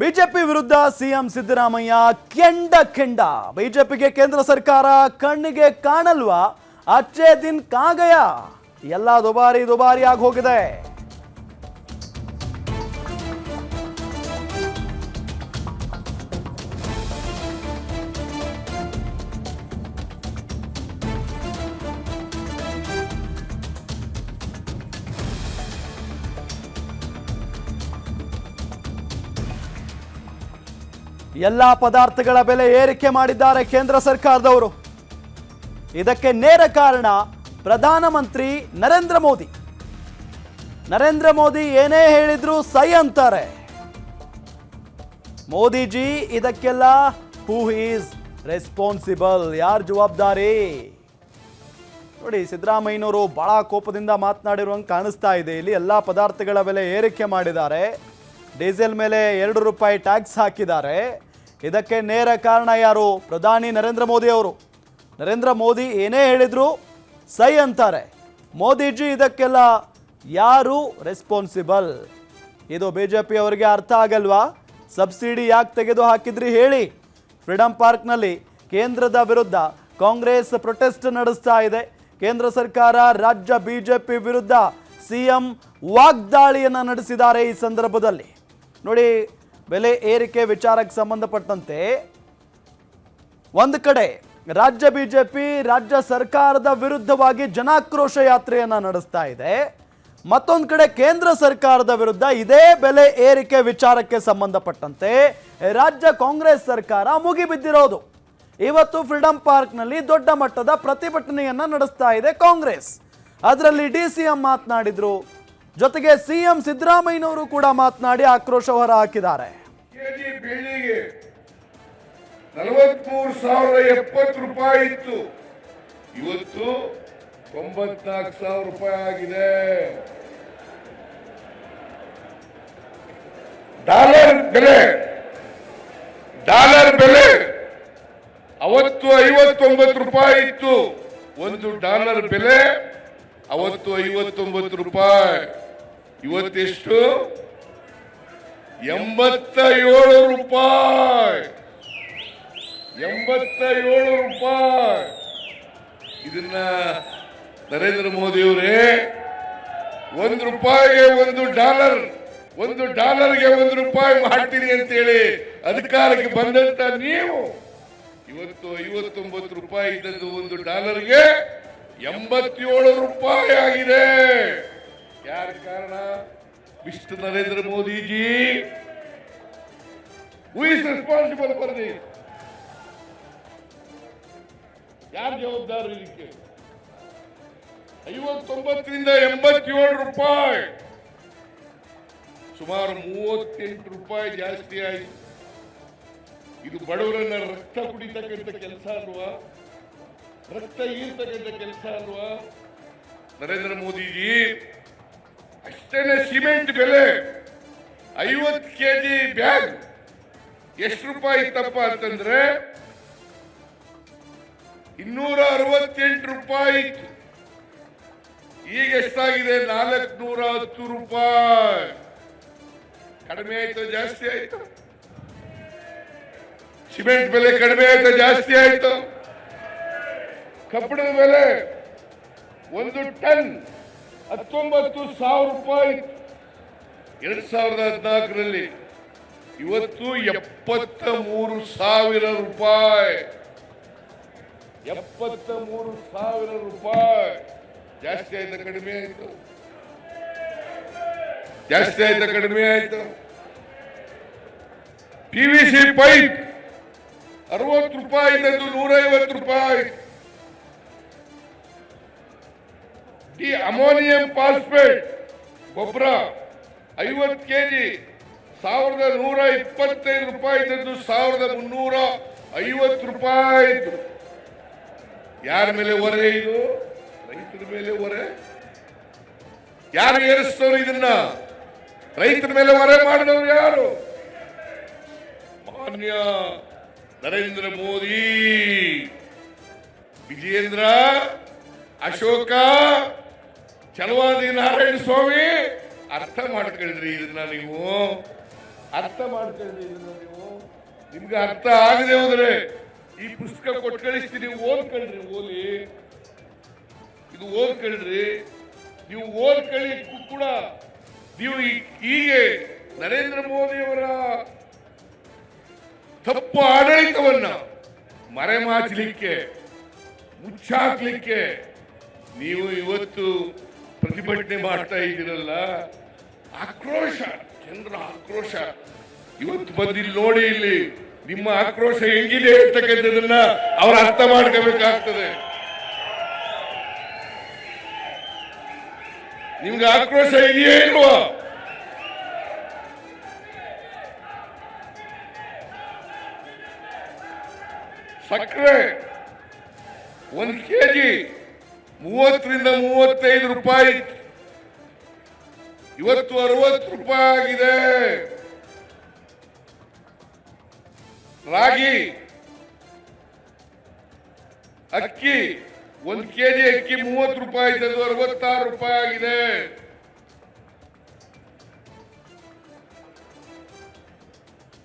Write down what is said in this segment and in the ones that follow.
BJP ವಿರುದ್ಧ CM Siddaramaiah ಕೆಂಡ ಬಿಜೆಪಿಗೆ ಕೇಂದ್ರ ಸರ್ಕಾರ ಕಣ್ಣಿಗೆ ಕಾಣಲ್ವಾ? ಅಚ್ಚೇ ದಿನ್ ಕಾಗಯ ಎಲ್ಲ ದುಬಾರಿ ಆಗಿ ಹೋಗಿದೆ. ಎಲ್ಲ ಪದಾರ್ಥಗಳ ಬೆಲೆ ಏರಿಕೆ ಮಾಡಿದ್ದಾರೆ ಕೇಂದ್ರ ಸರ್ಕಾರದವರು. ಇದಕ್ಕೆ ನೇರ ಕಾರಣ ಪ್ರಧಾನಮಂತ್ರಿ ನರೇಂದ್ರ ಮೋದಿ ಏನೇ ಹೇಳಿದ್ರು ಸೈ ಅಂತಾರೆ. ಮೋದಿಜಿ ಇದಕ್ಕೆಲ್ಲ ಹೂ ಈಸ್ ರೆಸ್ಪಾನ್ಸಿಬಲ್, ಯಾರು ಜವಾಬ್ದಾರಿ? ನೋಡಿ, ಸಿದ್ದರಾಮಯ್ಯನವರು ಬಹಳ ಕೋಪದಿಂದ ಮಾತನಾಡಿರುವಂಗೆ ಕಾಣಿಸ್ತಾ ಇದೆ. ಇಲ್ಲಿ ಎಲ್ಲ ಪದಾರ್ಥಗಳ ಬೆಲೆ ಏರಿಕೆ ಮಾಡಿದ್ದಾರೆ, ಡೀಸೆಲ್ ಮೇಲೆ 2 ರೂಪಾಯಿ ಟ್ಯಾಕ್ಸ್ ಹಾಕಿದ್ದಾರೆ. ಇದಕ್ಕೆ ನೇರ ಕಾರಣ ಯಾರು? ಪ್ರಧಾನಿ ನರೇಂದ್ರ ಮೋದಿ ಅವರು. ನರೇಂದ್ರ ಮೋದಿ ಏನೇ ಹೇಳಿದ್ರು ಸೈ ಅಂತಾರೆ. ಮೋದಿಜಿ ಇದಕ್ಕೆಲ್ಲ ಯಾರು ರೆಸ್ಪಾನ್ಸಿಬಲ್? ಇದು ಬಿಜೆಪಿ ಅವರಿಗೆ ಅರ್ಥ ಆಗಲ್ವಾ? ಸಬ್ಸಿಡಿ ಯಾಕೆ ತೆಗೆದು ಹಾಕಿದ್ರಿ ಹೇಳಿ? ಫ್ರೀಡಂ ಪಾರ್ಕ್ನಲ್ಲಿ ಕೇಂದ್ರದ ವಿರುದ್ಧ ಕಾಂಗ್ರೆಸ್ ಪ್ರೊಟೆಸ್ಟ್ ನಡೆಸ್ತಾ ಇದೆ. ಕೇಂದ್ರ ಸರ್ಕಾರ ರಾಜ್ಯ ಬಿಜೆಪಿ ವಿರುದ್ಧ ಸಿಎಂ ವಾಗ್ದಾಳಿಯನ್ನು ನಡೆಸಿದ್ದಾರೆ. ಈ ಸಂದರ್ಭದಲ್ಲಿ ನೋಡಿ, ಬೆಲೆ ಏರಿಕೆ ವಿಚಾರಕ್ಕೆ ಸಂಬಂಧಪಟ್ಟಂತೆ ಒಂದು ಕಡೆ ರಾಜ್ಯ ಬಿಜೆಪಿ ರಾಜ್ಯ ಸರ್ಕಾರದ ವಿರುದ್ಧವಾಗಿ ಜನಾಕ್ರೋಶ ಯಾತ್ರೆಯನ್ನ ನಡೆಸ್ತಾ ಇದೆ. ಮತ್ತೊಂದು ಕಡೆ ಕೇಂದ್ರ ಸರ್ಕಾರದ ವಿರುದ್ಧ ಇದೇ ಬೆಲೆ ಏರಿಕೆ ವಿಚಾರಕ್ಕೆ ಸಂಬಂಧಪಟ್ಟಂತೆ ರಾಜ್ಯ ಕಾಂಗ್ರೆಸ್ ಸರ್ಕಾರ ಮುಗಿಬಿದ್ದಿರೋದು. ಇವತ್ತು ಫ್ರೀಡಂ ಪಾರ್ಕ್ನಲ್ಲಿ ದೊಡ್ಡ ಮಟ್ಟದ ಪ್ರತಿಭಟನೆಯನ್ನ ನಡೆಸ್ತಾ ಇದೆ ಕಾಂಗ್ರೆಸ್. ಅದರಲ್ಲಿ ಡಿಸಿಎಂ ಮಾತನಾಡಿದ್ರು, ಜೊತೆಗೆ ಸಿಎಂ ಸಿದ್ದರಾಮಯ್ಯನವರು ಕೂಡ ಮಾತನಾಡಿ ಆಕ್ರೋಶ ಹೊರ ಹಾಕಿದ್ದಾರೆ. ಕೆಜಿ ಬೆಳ್ಳಿಗೆ 43,070 ರೂಪಾಯಿ ಇತ್ತು, ಇವತ್ತು 94,000 ರೂಪಾಯಿ ಆಗಿದೆ. ಡಾಲರ್ ಬೆಲೆ ಅವತ್ತು 59 ರೂಪಾಯಿ ಇತ್ತು. ಒಂದು ಡಾಲರ್ ಬೆಲೆ ಅವತ್ತು 59 ರೂಪಾಯಿ, ಇವತ್ತೆಷ್ಟು? 87 ರೂಪಾಯಿ. 87 ರೂಪಾಯಿ. ಇದನ್ನ ನರೇಂದ್ರ ಮೋದಿ ಅವರೇ, 1 ರೂಪಾಯಿಗೆ 1 ಡಾಲರ್, 1 ಡಾಲರ್ಗೆ 1 ರೂಪಾಯಿ ಮಾಡ್ತೀನಿ ಅಂತೇಳಿ ಅಧಿಕಾರಕ್ಕೆ ಬಂದಂತ ನೀವು ಇವತ್ತು 59 ರೂಪಾಯಿ ಇದ್ದದ್ದು 1 ಡಾಲರ್ಗೆ 87 ರೂಪಾಯಿ ಆಗಿದೆ. ಯಾರ ಕಾರಣ? Mister Narendra Modiji. Who is responsible for this? ಯಾರು ಜವಾಬ್ದಾರಿ ಇದಕ್ಕೆ? 59ರಿಂದ 87 ರೂಪಾಯಿ, ಸುಮಾರು 38 ರೂಪಾಯಿ ಜಾಸ್ತಿ ಆಯಿತು. ಇದು ಬಡವರನ್ನ ರಕ್ತ ಕುಡಿತಕ್ಕಂಥ ಕೆಲಸ ಅಲ್ವಾ? ರಕ್ತ ಈರ್ತಕ್ಕಂಥ ಕೆಲಸ ಅಲ್ವಾ? ನರೇಂದ್ರ ಮೋದಿಜಿ ಅಷ್ಟೇನೆ ಸಿಮೆಂಟ್ ಬೆಲೆ 50 ಕೆಜಿ ಬ್ಯಾಗ್ ಎಷ್ಟು ರೂಪಾಯಿ ಇತ್ತಪ್ಪ ಅಂತಂದ್ರೆ 268 ರೂಪಾಯಿ ಇತ್ತು. ಈಗ ಎಷ್ಟಾಗಿದೆ? 410 ರೂಪಾಯಿ. ಕಡಿಮೆ ಆಯ್ತು ಜಾಸ್ತಿ ಆಯ್ತು? ಸಿಮೆಂಟ್ ಬೆಲೆ ಕಡಿಮೆ ಆಯ್ತು ಜಾಸ್ತಿ ಆಯ್ತು? ಕಬ್ಬಿಣದ ಬೆಲೆ 1 ಟನ್ 19,000 ರೂಪಾಯಿ 2014ರಲ್ಲಿ, ಇವತ್ತು 73,000 ರೂಪಾಯಿ. 73,000 ರೂಪಾಯಿ. ಜಾಸ್ತಿ ಆಯ್ತಾ ಕಡಿಮೆ ಆಯ್ತು? ಜಾಸ್ತಿ ಆಯ್ತಾ ಕಡಿಮೆ ಆಯ್ತು? PVC ಪೈಪ್ 60 ರೂಪಾಯಿ ಇದ್ದದ್ದು 150 ರೂಪಾಯಿ. ಡಿ ಅಮೋನಿಯಂ ಫಾಸ್ಫೇಟ್ ಗೊಬ್ಬರ 50 ಕೆಜಿ 1,125 ರೂಪಾಯಿ ಇದ್ದದ್ದು 1,350 ರೂಪಾಯಿ. ಯಾರ ಮೇಲೆ ಹೊರೆ ಇದು? ರೈತರ ಮೇಲೆ ಹೊರೆ. ಯಾರು ಏರಿಸ್ತವ್ರು ಇದನ್ನ? ರೈತರ ಮೇಲೆ ಹೊರೆ ಮಾಡಿದವರು ಯಾರು? ಮಾನ್ಯ ನರೇಂದ್ರ ಮೋದಿ, ವಿಜಯೇಂದ್ರ, ಅಶೋಕ, ಚಲವಾದಿ ನಾರಾಯಣ ಸ್ವಾಮಿ, ಅರ್ಥ ಮಾಡ್ಕೊಳ್ರಿ ಇದನ್ನ ನೀವು. ಅರ್ಥ ಮಾಡ್ಕೊಳ್ಳಿ ಇದನ್ನ ನೀವು. ನಿಮ್ಗೆ ಅರ್ಥ ಆಗದೆ ಹೋದ್ರೆ ಈ ಪುಸ್ತಕ ಕೊಟ್ಟು ಕಳಿಸ್ತೀನಿ, ಓದ್ಕೊಳ್ರಿ. ಓಲಿ ಇದು ಓದ್ಕೊಳ್ರಿ. ನೀವು ಓದ್ಕೊಳ್ಳಿಕ್ಕೂ ಕೂಡ ನೀವು ಹೀಗೆ ನರೇಂದ್ರ ಮೋದಿಯವರ ತಪ್ಪು ಆಡಳಿತವನ್ನ ಮರೆಮಾಚಲಿಕ್ಕೆ, ಮುಚ್ಚಾಕ್ಲಿಕ್ಕೆ ನೀವು ಇವತ್ತು ಪ್ರತಿಭಟನೆ ಮಾಡ್ತಾ ಇದ್ದೀರಲ್ಲ, ಆಕ್ರೋಶ, ಜನರ ಆಕ್ರೋಶ ಇವತ್ತು ಬಂದಿಲ್ಲಿ ನೋಡಿ. ಇಲ್ಲಿ ನಿಮ್ಮ ಆಕ್ರೋಶ ಹೆಂಗಿದೆ ಅಂತಕ್ಕಂಥದನ್ನ ಅವ್ರು ಅರ್ಥ ಮಾಡ್ಕೋಬೇಕಾಗ್ತದೆ. ನಿಮ್ಗೆ ಆಕ್ರೋಶ ಇದೆಯೇ ಇಲ್ವಾ? ಸಕ್ಕರೆ 1 ಕೆಜಿ 30 ರಿಂದ 35 ರೂಪಾಯಿ, ಇವತ್ತು 60 ರೂಪಾಯಿ ಆಗಿದೆ. ರಾಗಿ ಅಕ್ಕಿ 1 ಕೆಜಿ ಅಕ್ಕಿ 30 ರೂಪಾಯಿ ಇದ್ದದ್ದು 66 ರೂಪಾಯಿ ಆಗಿದೆ.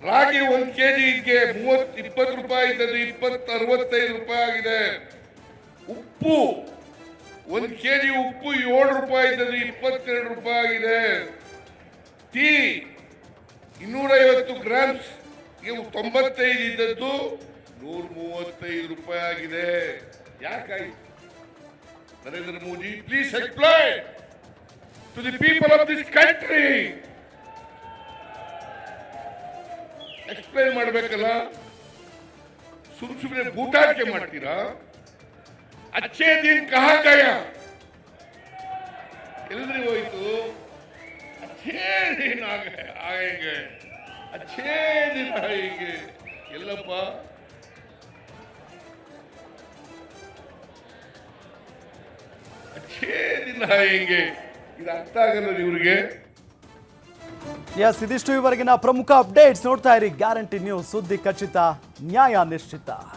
ರಾಗಿ 1 ಕೆಜಿಗೆ 20 ರೂಪಾಯಿ ಇದ್ದದ್ದು 65 ರೂಪಾಯಿ ಆಗಿದೆ. ಉಪ್ಪು 1 ಕೆಜಿ ಉಪ್ಪು 7 ರೂಪಾಯಿ ಇದ್ದದ್ದು 22 ರೂಪಾಯಿ ಆಗಿದೆ. ಟೀ 250 ಗ್ರಾಮ್ಸ್ 95 ಇದ್ದದ್ದು 135 ರೂಪಾಯಿ ಆಗಿದೆ. ಯಾಕಾಯ್ತು? Narendra Modi, please explain to the people of this country. Explain ಮಾಡಬೇಕಲ್ಲ, ಸುಮ್ಮನೆ ಬೂಟಾಟಿಕೆ ಮಾಡ್ತೀರಾ? ಅಚ್ಚೇ ದಿನ್ ಕಹಾ ಗಯ, ಎಲ್ರಿ ಹೋಯ್ತು? ಅಚ್ಚೇ ದಿನ ಆಯಂಗೆ, ಅಚ್ಚೇ ದಿನ ಆಯಂಗೆ, ಎಲ್ಲಪ್ಪ? ಅಚ್ಚೇ ದಿನ ಆಯಂಗೆ, ಇದು ಅರ್ಥ ಆಗಲ್ಲ ಇವ್ರಿಗೆ. ಎಸ್, ಇದಿಷ್ಟು ಇವರೆಗಿನ ಪ್ರಮುಖ ಅಪ್ಡೇಟ್ಸ್. ನೋಡ್ತಾ ಇರಿ ಗ್ಯಾರಂಟಿ ನ್ಯೂಸ್, ಸುದ್ದಿ ಖಚಿತ, ನ್ಯಾಯ ನಿಶ್ಚಿತ.